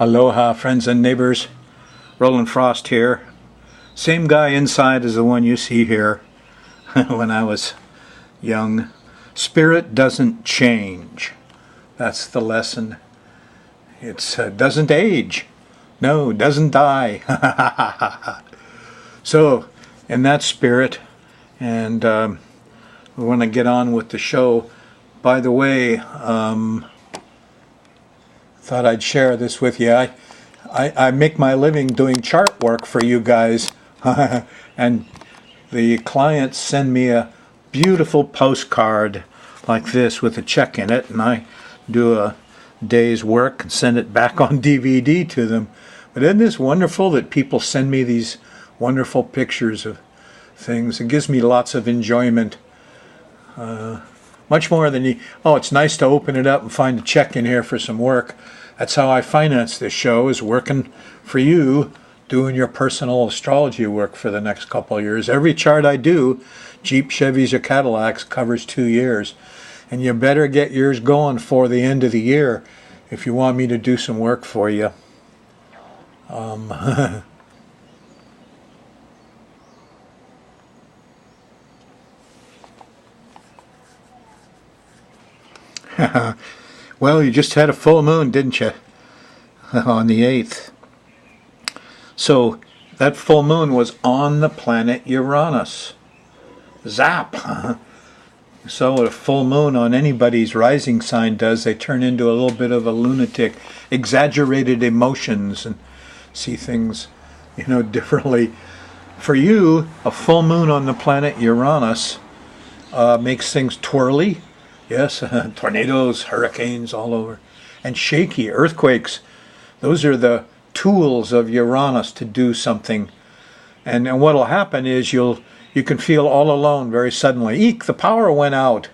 Aloha, friends and neighbors. Rollin Frost here. Same guy inside as the one you see here when I was young. Spirit doesn't change. That's the lesson. It doesn't age. No, doesn't die. So, in that spirit, and we want to get on with the show. By the way, thought I'd share this with you. I make my living doing chart work for you guys, and the clients send me a beautiful postcard like this with a check in it, and I do a day's work and send it back on DVD to them. But isn't this wonderful that people send me these wonderful pictures of things? It gives me lots of enjoyment. Much more than it's nice to open it up and find a check in here for some work. That's how I finance this show, is working for you, doing your personal astrology work for the next couple of years. Every chart I do, Jeep, Chevys, or Cadillacs, covers 2 years. And you better get yours going for the end of the year if you want me to do some work for you. Well, you just had a full moon, didn't you? On the 8th. So, that full moon was on the planet Uranus. Zap! So what a full moon on anybody's rising sign does, they turn into a little bit of a lunatic, exaggerated emotions, and see things, differently. For you, a full moon on the planet Uranus makes things twirly. Yes, tornadoes, hurricanes all over, and shaky, earthquakes. Those are the tools of Uranus to do something. And what will happen is you can feel all alone very suddenly. Eek, the power went out.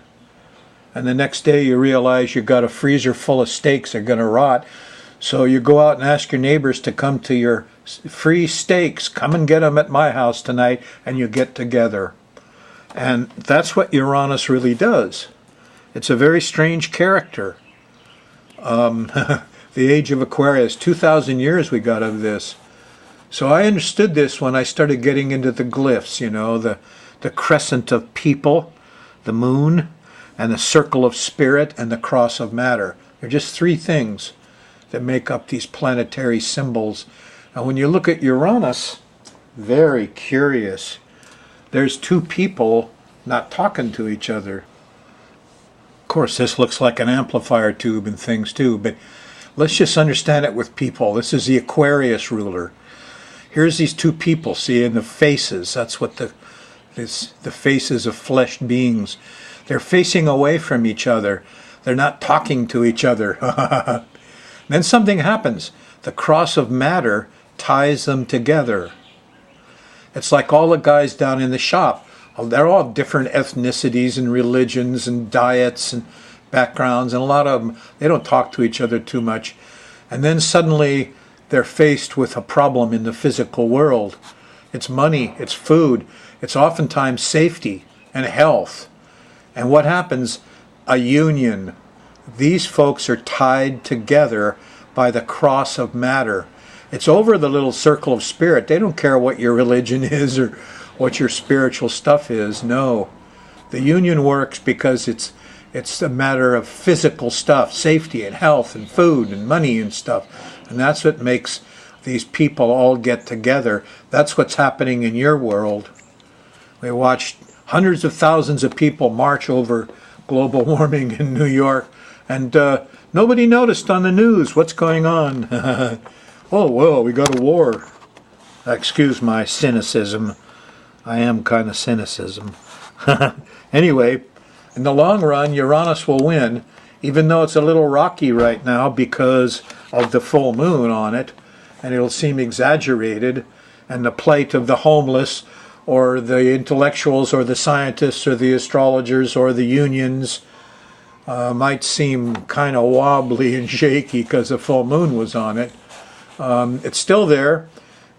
And the next day you realize you've got a freezer full of steaks that are going to rot. So you go out and ask your neighbors to come to your free steaks. Come and get them at my house tonight, and you get together. And that's what Uranus really does. It's a very strange character. The age of Aquarius, 2,000 years we got of this. So I understood this when I started getting into the glyphs, the crescent of people, the moon, and the circle of spirit, and the cross of matter. They're just 3 things that make up these planetary symbols. And when you look at Uranus, very curious. There's 2 people not talking to each other. Of course, this looks like an amplifier tube and things too, but let's just understand it with people. This is the Aquarius ruler. Here's these 2 people, see, in the faces. That's what the faces of fleshed beings. They're facing away from each other. They're not talking to each other. Then something happens. The cross of matter ties them together. It's like all the guys down in the shop. They're all different ethnicities and religions and diets and backgrounds, and a lot of them, they don't talk to each other too much. And then suddenly they're faced with a problem in the physical world. It's money, it's food, it's oftentimes safety and health. And what happens? A union. These folks are tied together by the cross of matter. It's over the little circle of spirit. They don't care what your religion is or what your spiritual stuff is. No. The union works because it's a matter of physical stuff, safety and health and food and money and stuff. And that's what makes these people all get together. That's what's happening in your world. We watched hundreds of thousands of people march over global warming in New York, and nobody noticed on the news what's going on. Oh, well, we got a war. Excuse my cynicism. I am kind of cynicism. Anyway, in the long run, Uranus will win, even though it's a little rocky right now because of the full moon on it, and it'll seem exaggerated, and the plight of the homeless, or the intellectuals, or the scientists, or the astrologers, or the unions might seem kind of wobbly and shaky because the full moon was on it. It's still there,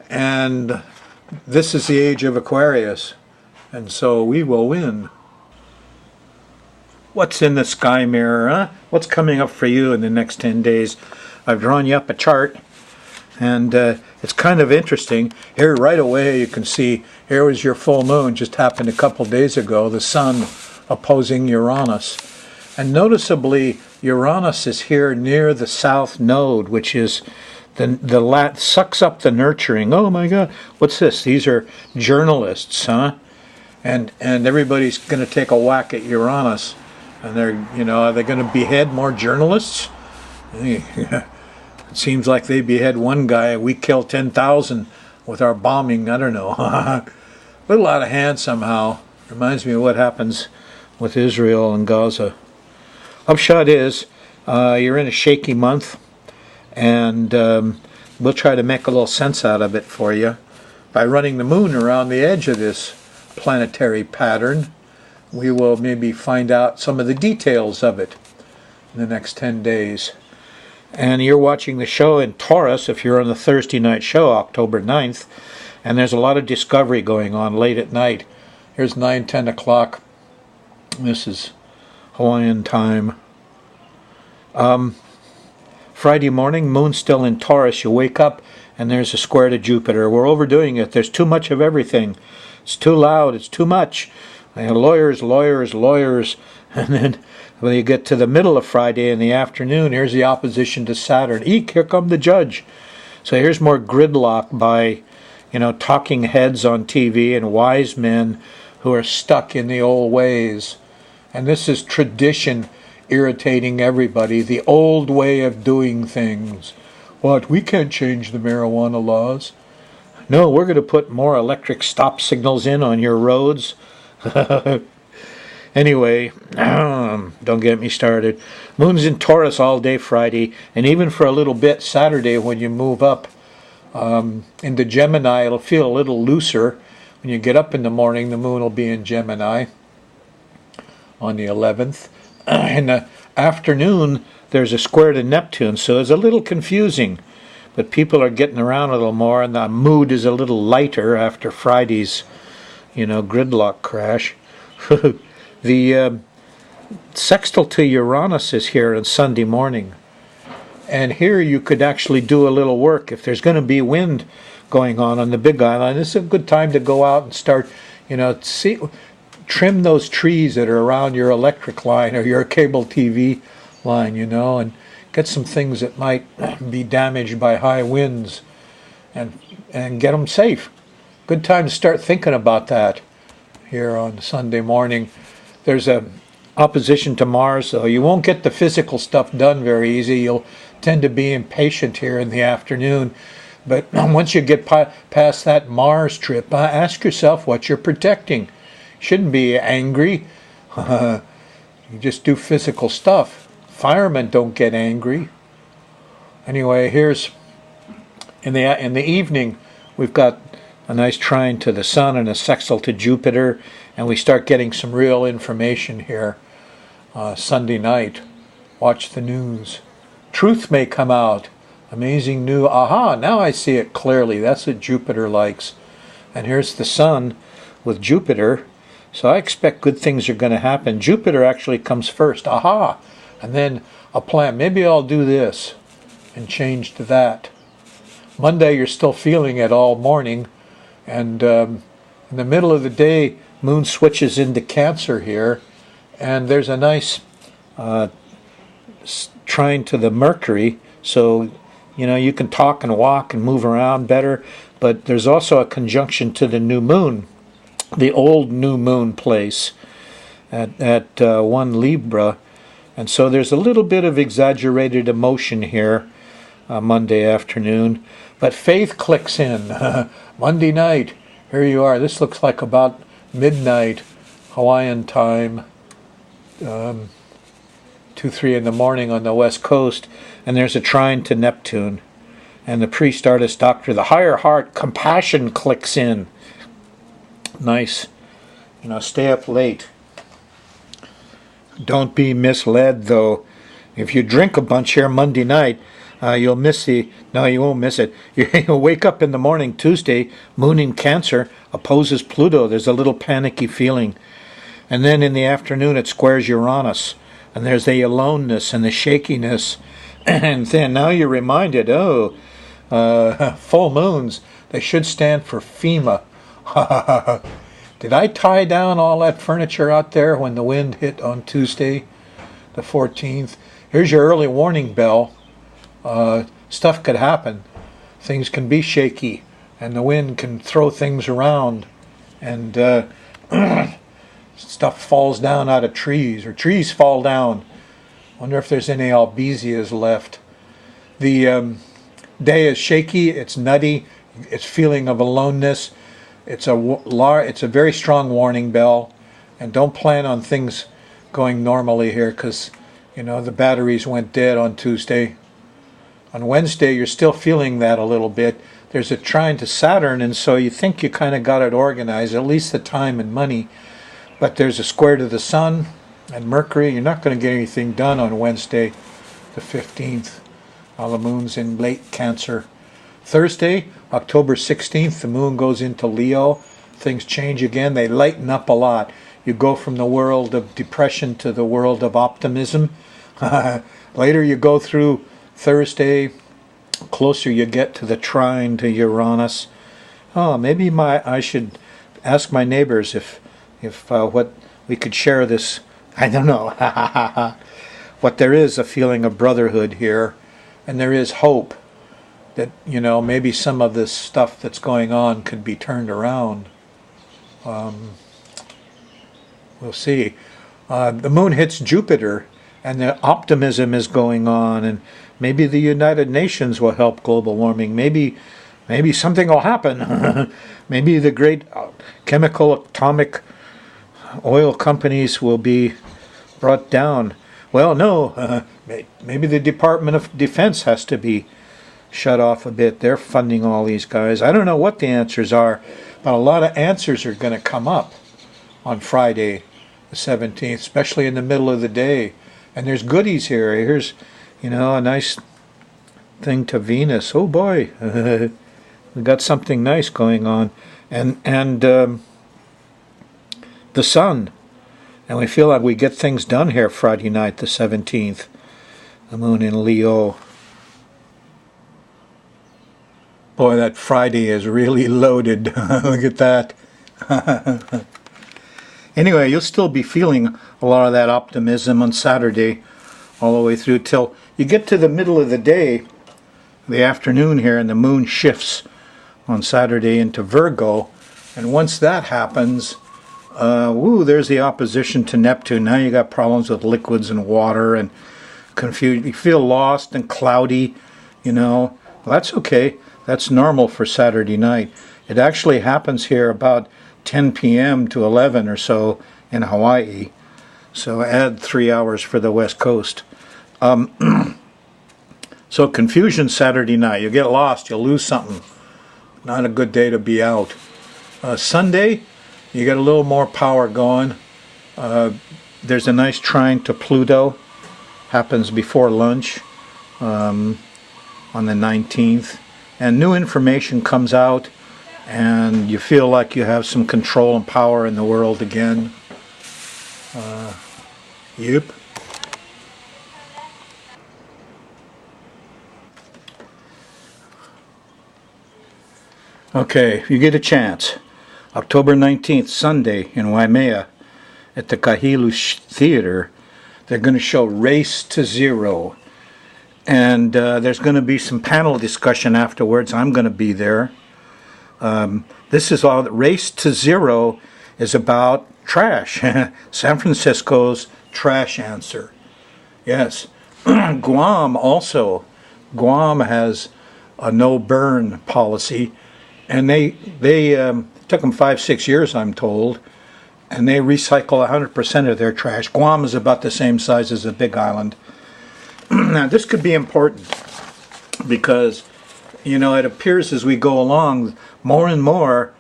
and this is the age of Aquarius, and so we will win. What's in the sky mirror, huh? What's coming up for you in the next 10 days? I've drawn you up a chart. And it's kind of interesting. Here right away you can see, here was your full moon, just happened a couple days ago, the sun opposing Uranus. And noticeably, Uranus is here near the south node, which is sucks up the nurturing. Oh my God, what's this? These are journalists, huh? And everybody's going to take a whack at Uranus. And are they going to behead more journalists? It seems like they behead one guy, we kill 10,000 with our bombing. I don't know. A little out of hand somehow. Reminds me of what happens with Israel and Gaza. Upshot is, you're in a shaky month, and we'll try to make a little sense out of it for you by running the moon around the edge of this planetary pattern. We will maybe find out some of the details of it in the next 10 days. And you're watching the show in Taurus, if you're on the Thursday night show, October 9th, and there's a lot of discovery going on late at night. Here's 9, 10 o'clock. This is Hawaiian time. Friday morning, moon still in Taurus. You wake up and there's a square to Jupiter. We're overdoing it. There's too much of everything. It's too loud. It's too much. Lawyers. And then when you get to the middle of Friday in the afternoon, here's the opposition to Saturn. Eek, here come the judge. So here's more gridlock by, talking heads on TV and wise men who are stuck in the old ways. And this is tradition irritating everybody. The old way of doing things. What? We can't change the marijuana laws. No, we're going to put more electric stop signals in on your roads. Anyway, don't get me started. Moon's in Taurus all day Friday, and even for a little bit Saturday when you move up into Gemini, it'll feel a little looser. When you get up in the morning, the moon will be in Gemini on the 11th. In the afternoon, there's a square to Neptune, so it's a little confusing. But people are getting around a little more, and the mood is a little lighter after Friday's, gridlock crash. The sextile to Uranus is here on Sunday morning. And here you could actually do a little work. If there's going to be wind going on the Big Island, this is a good time to go out and start, trim those trees that are around your electric line or your cable TV line, and get some things that might be damaged by high winds and get them safe. Good time to start thinking about that here on Sunday morning. There's a opposition to Mars, so you won't get the physical stuff done very easy. You'll tend to be impatient here in the afternoon. But once you get past that Mars trip, ask yourself what you're protecting. You shouldn't be angry. You just do physical stuff. Firemen don't get angry. Anyway, here's in the evening, we've got a nice trine to the Sun and a sextile to Jupiter, and we start getting some real information here. Sunday night, watch the news. Truth may come out. Amazing new, now I see it clearly. That's what Jupiter likes. And here's the Sun with Jupiter. So I expect good things are going to happen. Jupiter actually comes first. And then a plan. Maybe I'll do this and change to that. Monday, you're still feeling it all morning. And in the middle of the day, Moon switches into Cancer here. And there's a nice trine to the Mercury. So, you can talk and walk and move around better. But there's also a conjunction to the new moon, the old new moon place at 1 Libra. And so there's a little bit of exaggerated emotion here Monday afternoon. But faith clicks in. Monday night, here you are. This looks like about midnight Hawaiian time, 2, 3 in the morning on the west coast. And there's a trine to Neptune. And the priest, artist, doctor, the higher heart, compassion clicks in. Nice. Stay up late. Don't be misled, though. If you drink a bunch here Monday night, you'll miss no, you won't miss it. You'll wake up in the morning, Tuesday, moon in Cancer, opposes Pluto. There's a little panicky feeling. And then in the afternoon, it squares Uranus. And there's the aloneness and the shakiness. And then now you're reminded, Full moons, they should stand for FEMA. Did I tie down all that furniture out there when the wind hit on Tuesday, the 14th? Here's your early warning bell. Stuff could happen. Things can be shaky, and the wind can throw things around, and stuff falls down out of trees, or trees fall down. Wonder if there's any albesias left. The day is shaky, it's nutty, it's feeling of aloneness. It's a very strong warning bell, and don't plan on things going normally here, because the batteries went dead on Tuesday. On Wednesday, you're still feeling that a little bit. There's a trine to Saturn, and so you think you kind of got it organized, at least the time and money. But there's a square to the Sun and Mercury. You're not going to get anything done on Wednesday, the 15th. While the moon's in late Cancer. Thursday, October 16th, the moon goes into Leo. Things change again. They lighten up a lot. You go from the world of depression to the world of optimism. Later you go through Thursday, closer you get to the trine to Uranus. Oh, maybe I should ask my neighbors if what we could share this. I don't know. What there is a feeling of brotherhood here, and there is hope that maybe some of this stuff that's going on could be turned around. We'll see. The moon hits Jupiter, and the optimism is going on, and maybe the United Nations will help global warming. Maybe something will happen. Maybe the great chemical, atomic oil companies will be brought down. Well, no. Maybe the Department of Defense has to be shut off a bit. They're funding all these guys. I don't know what the answers are, but a lot of answers are going to come up on Friday, the 17th, especially in the middle of the day. And there's goodies here. Here's, a nice thing to Venus. Oh boy, we got something nice going on, and the Sun, and we feel like we get things done here Friday night, the 17th. The moon in Leo. Boy, that Friday is really loaded. Look at that. Anyway, you'll still be feeling a lot of that optimism on Saturday all the way through till you get to the middle of the day, the afternoon here, and the moon shifts on Saturday into Virgo. And once that happens, there's the opposition to Neptune. Now you got problems with liquids and water and confused. You feel lost and cloudy, Well, that's okay. That's normal for Saturday night. It actually happens here about 10 p.m. to 11 or so in Hawaii. So add 3 hours for the West Coast. So confusion Saturday night. You get lost. You'll lose something. Not a good day to be out. Sunday, you get a little more power going. There's a nice trine to Pluto. Happens before lunch on the 19th. And new information comes out, and you feel like you have some control and power in the world again. Yep. Okay, if you get a chance, October 19th, Sunday in Waimea at the Kahilu Theater, they're going to show Race to Zero. And there's going to be some panel discussion afterwards. I'm going to be there. This is all. Race to Zero is about trash. San Francisco's trash answer. Yes. Guam also. Guam has a no burn policy, and they took them 5-6 years, I'm told, and they recycle 100% of their trash. Guam is about the same size as a big island. Now, this could be important because, it appears as we go along more and more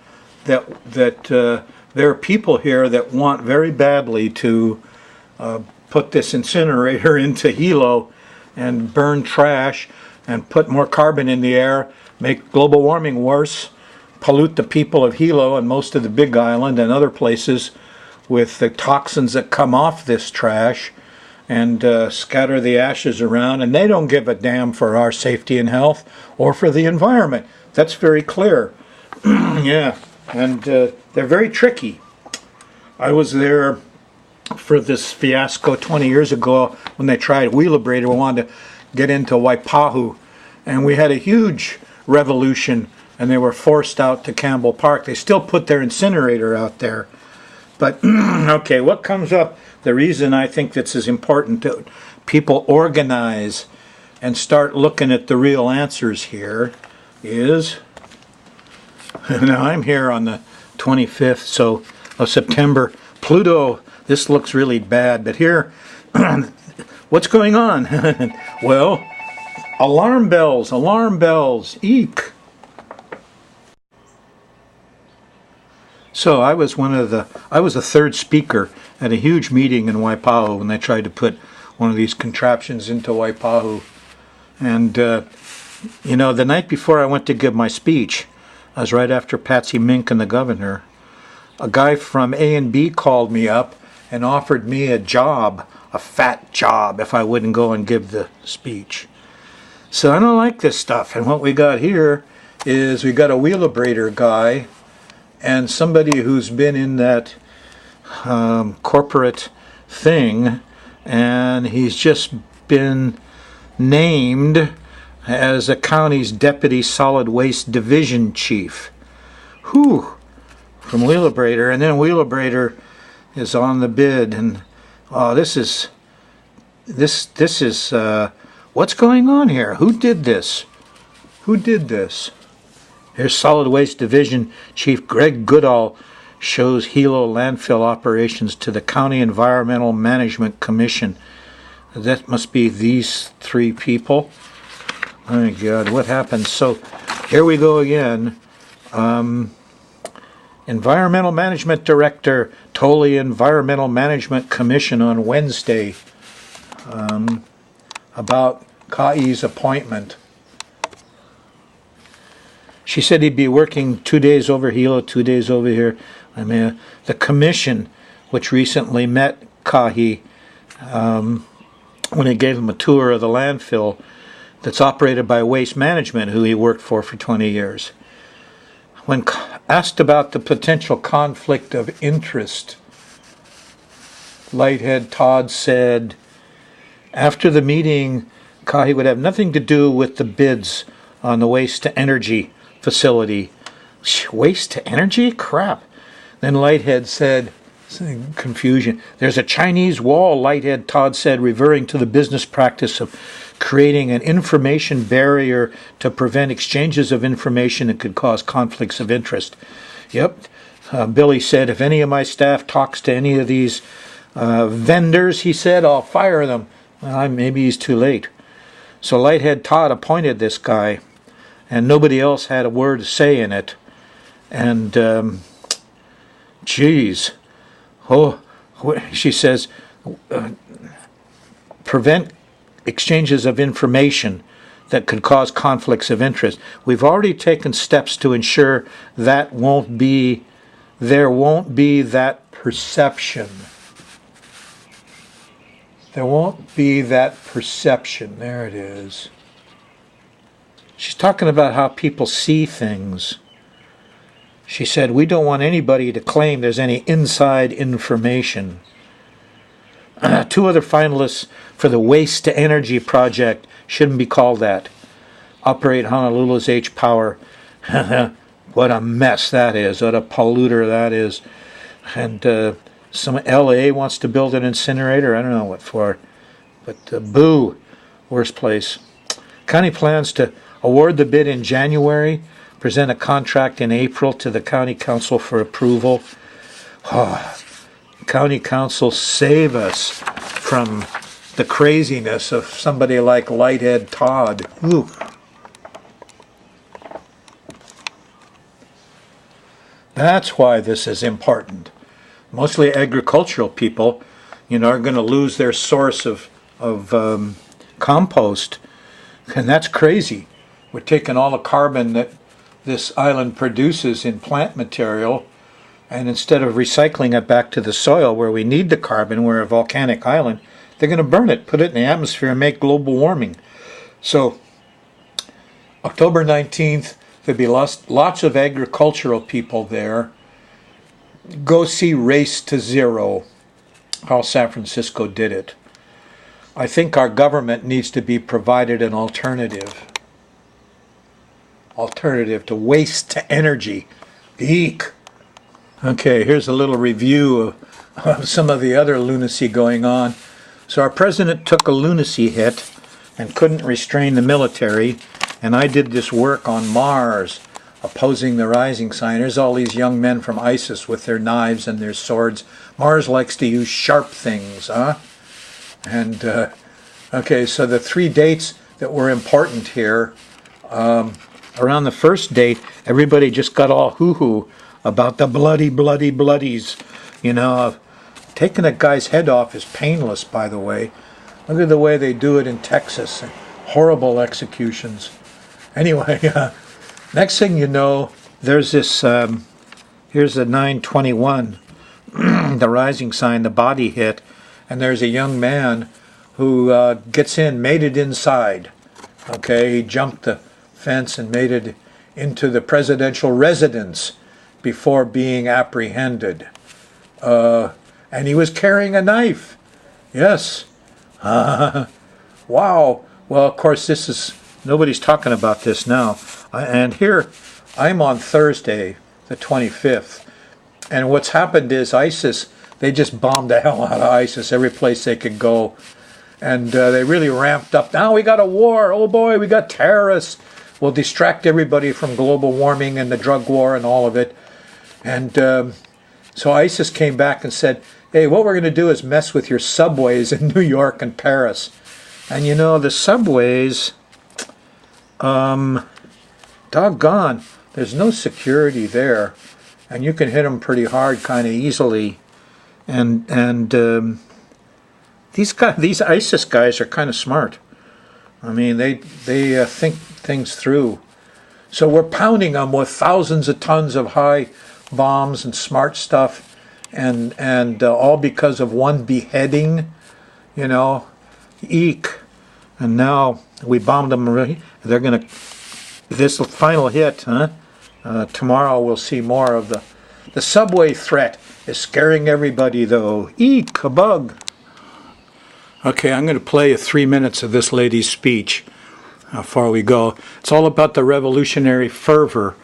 that there are people here that want very badly to put this incinerator into Hilo and burn trash and put more carbon in the air, make global warming worse, pollute the people of Hilo and most of the Big Island and other places with the toxins that come off this trash. and scatter the ashes around, and they don't give a damn for our safety and health or for the environment. That's very clear. Yeah, and they're very tricky. I was there for this fiasco 20 years ago when they tried Wheelabrator. We wanted to get into Waipahu, and we had a huge revolution, and they were forced out to Campbell Park. They still put their incinerator out there. But, okay, what comes up, the reason I think this is important to people organize and start looking at the real answers here is, now I'm here on the 25th of September. Pluto, this looks really bad, but here, what's going on? Well, alarm bells, eek. So I was the third speaker at a huge meeting in Waipahu when they tried to put one of these contraptions into Waipahu. And, the night before I went to give my speech, I was right after Patsy Mink and the governor, a guy from A&B called me up and offered me a job, a fat job, if I wouldn't go and give the speech. So I don't like this stuff. And what we got here is we got a Wheelabrator guy and somebody who's been in that corporate thing, and he's just been named as a county's deputy solid waste division chief. Whew! From Wheelabrator, and then Wheelabrator is on the bid, and this is what's going on here? Who did this? Here's Solid Waste Division Chief Greg Goodall shows Hilo landfill operations to the County Environmental Management Commission. That must be these three people. Oh my God, what happened? So here we go again. Environmental Management Director told the Environmental Management Commission on Wednesday about Kauai's appointment. She said he'd be working 2 days over Hilo, 2 days over here. I mean, the commission, which recently met Kauai when he gave him a tour of the landfill that's operated by Waste Management, who he worked for 20 years. When asked about the potential conflict of interest, Lighthead Todd said, after the meeting, Kauai would have nothing to do with the bids on the waste-to-energy facility. Waste-to-energy? Crap. Then Lighthead said, confusion, there's a Chinese wall, Lighthead Todd said, referring to the business practice of creating an information barrier to prevent exchanges of information that could cause conflicts of interest. Yep. Billy said, if any of my staff talks to any of these vendors, he said, I'll fire them. Well, maybe he's too late. So Lighthead Todd appointed this guy, and nobody else had a word to say in it. And, geez. Oh, she says, prevent exchanges of information that could cause conflicts of interest. We've already taken steps to ensure there won't be that perception. There won't be that perception. There it is. She's talking about how people see things. She said, we don't want anybody to claim there's any inside information. Two other finalists for the Waste to Energy project shouldn't be called that. Operate Honolulu's H-Power. What a mess that is. What a polluter that is. And some LA wants to build an incinerator. I don't know what for. But boo. Worst place. County plans to award the bid in January. Present a contract in April to the County Council for approval. Oh, County Council, save us from the craziness of somebody like Lighthead Todd. Ooh. That's why this is important. Mostly agricultural people, are going to lose their source of compost, and that's crazy. We're taking all the carbon that this island produces in plant material, and instead of recycling it back to the soil where we need the carbon, we're a volcanic island, They're going to burn it, put it in the atmosphere, and make global warming. So October 19th, there'll be lots of agricultural people there. Go see Race to Zero, how San Francisco did it. I think our government needs to be provided an alternative to waste to energy. Eek. Okay, here's a little review of some of the other lunacy going on. So our president took a lunacy hit and couldn't restrain the military, and I did this work on Mars, opposing the rising sign. There's all these young men from ISIS with their knives and their swords. Mars likes to use sharp things, huh? And, okay, so the 3 dates that were important here, around the first date, everybody just got all hoo-hoo about the bloodies. You know, taking a guy's head off is painless, by the way. Look at the way they do it in Texas. Horrible executions. Anyway, next thing you know, there's this, here's the 921, the rising sign, the body hit, and there's a young man who gets in, made it inside. Okay, he jumped the fence and made it into the presidential residence before being apprehended. And he was carrying a knife. Yes. Wow. Well, of course, nobody's talking about this now. And here, I'm on Thursday, the 25th. And what's happened is ISIS, they just bombed the hell out of ISIS every place they could go. And they really ramped up. Now we got a war. Oh boy, we got terrorists. We'll distract everybody from global warming and the drug war and all of it. And so ISIS came back and said, hey, what we're going to do is mess with your subways in New York and Paris. And you know, the subways, doggone, there's no security there. And you can hit them pretty hard kind of easily. And these ISIS guys are kind of smart. I mean, they think things through. So we're pounding them with thousands of tons of high bombs and smart stuff, and all because of one beheading, you know, eek. And now we bombed them. They're going to, this final hit, huh? Tomorrow we'll see more of the subway threat is scaring everybody though. Eek, a bug. Okay, I'm going to play 3 minutes of this lady's speech before we go. It's all about the revolutionary fervor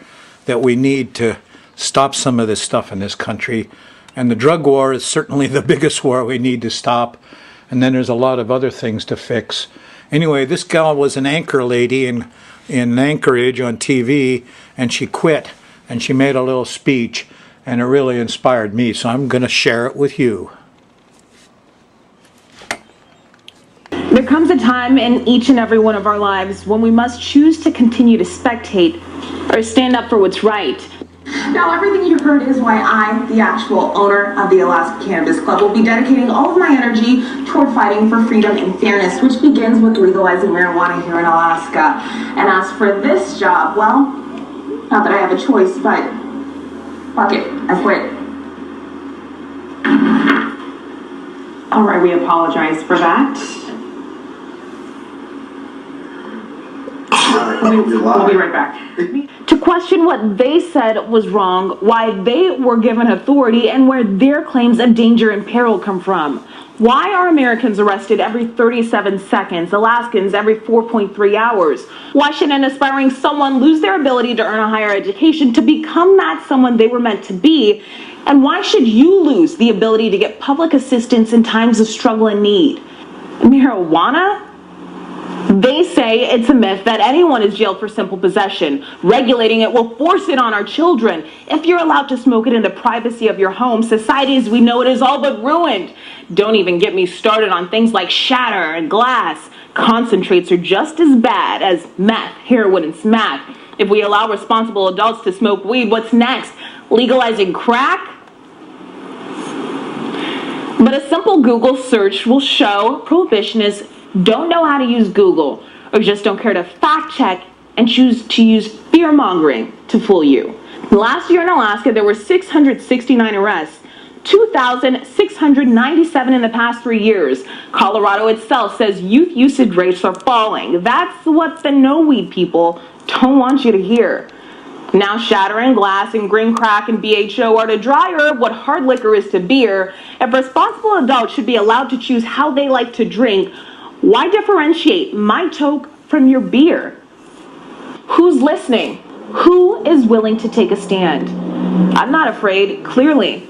that we need to stop some of this stuff in this country. And the drug war is certainly the biggest war we need to stop. And then there's a lot of other things to fix. Anyway, this gal was an anchor lady in Anchorage on TV, and she quit. And she made a little speech, and it really inspired me. So I'm going to share it with you. There comes a time in each and every one of our lives when we must choose to continue to spectate or stand up for what's right. Now, everything you heard is why I, the actual owner of the Alaska Cannabis Club, will be dedicating all of my energy toward fighting for freedom and fairness, which begins with legalizing marijuana here in Alaska. And as for this job, well, not that I have a choice, but fuck it, I quit. All right, we apologize for that. We'll be right back. To question what they said was wrong, why they were given authority, and where their claims of danger and peril come from. Why are Americans arrested every 37 seconds, Alaskans every 4.3 hours? Why should an aspiring someone lose their ability to earn a higher education to become that someone they were meant to be? And why should you lose the ability to get public assistance in times of struggle and need? Marijuana? They say it's a myth that anyone is jailed for simple possession. Regulating it will force it on our children. If you're allowed to smoke it in the privacy of your home, society as we know it is all but ruined. Don't even get me started on things like shatter and glass. Concentrates are just as bad as meth, heroin, and smack. If we allow responsible adults to smoke weed, what's next? Legalizing crack? But a simple Google search will show prohibitionists don't know how to use Google, or just don't care to fact check and choose to use fear-mongering to fool you. Last year in Alaska, there were 669 arrests. 2,697 in the past 3 years. Colorado itself says youth usage rates are falling. That's what the no-weed people don't want you to hear. Now shattering glass and green crack and BHO are to dry herb what hard liquor is to beer. If responsible adults should be allowed to choose how they like to drink, why differentiate my toke from your beer? Who's listening? Who is willing to take a stand? I'm not afraid, clearly.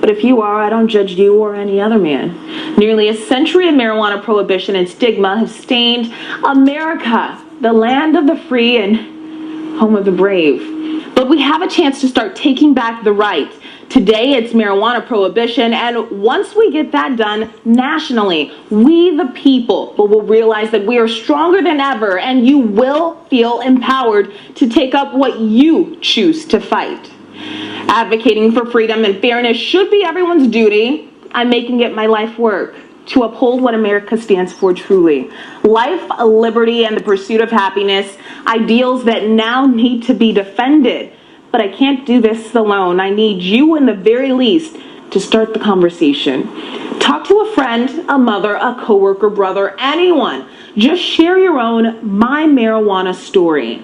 But if you are, I don't judge you or any other man. Nearly a century of marijuana prohibition and stigma have stained America, the land of the free and home of the brave. But we have a chance to start taking back the right. Today it's marijuana prohibition, and once we get that done nationally, we the people will realize that we are stronger than ever, and you will feel empowered to take up what you choose to fight. Advocating for freedom and fairness should be everyone's duty. I'm making it my life work to uphold what America stands for truly. Life, liberty, and the pursuit of happiness, ideals that now need to be defended. But I can't do this alone. I need you, in the very least, to start the conversation. Talk to a friend, a mother, a coworker, brother, anyone. Just share your own My Marijuana story.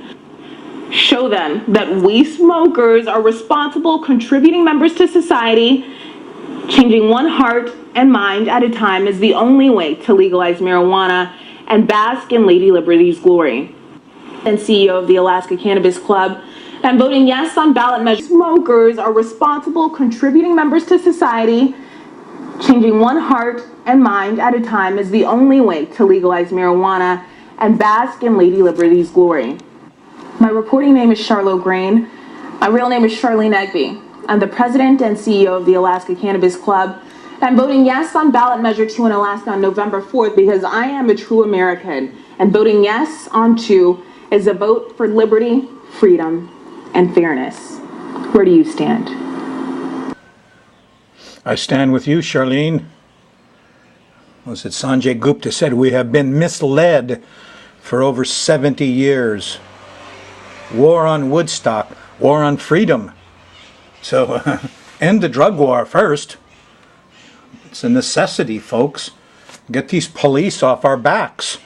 Show them that we smokers are responsible, contributing members to society. Changing one heart and mind at a time is the only way to legalize marijuana and bask in Lady Liberty's glory. And CEO of the Alaska Cannabis Club, and voting yes on ballot measures. Smokers are responsible, contributing members to society. Changing one heart and mind at a time is the only way to legalize marijuana and bask in Lady Liberty's glory. My reporting name is Charlotte Grain. My real name is Charlene Egby. I'm the president and CEO of the Alaska Cannabis Club. I'm voting yes on ballot measure 2 in Alaska on November 4th because I am a true American. And voting yes on 2 is a vote for liberty, freedom, and fairness. Where do you stand? I stand with you, Charlene. Was it Sanjay Gupta said we have been misled for over 70 years. War on Woodstock, war on freedom. So end the drug war first. It's a necessity, folks. Get these police off our backs.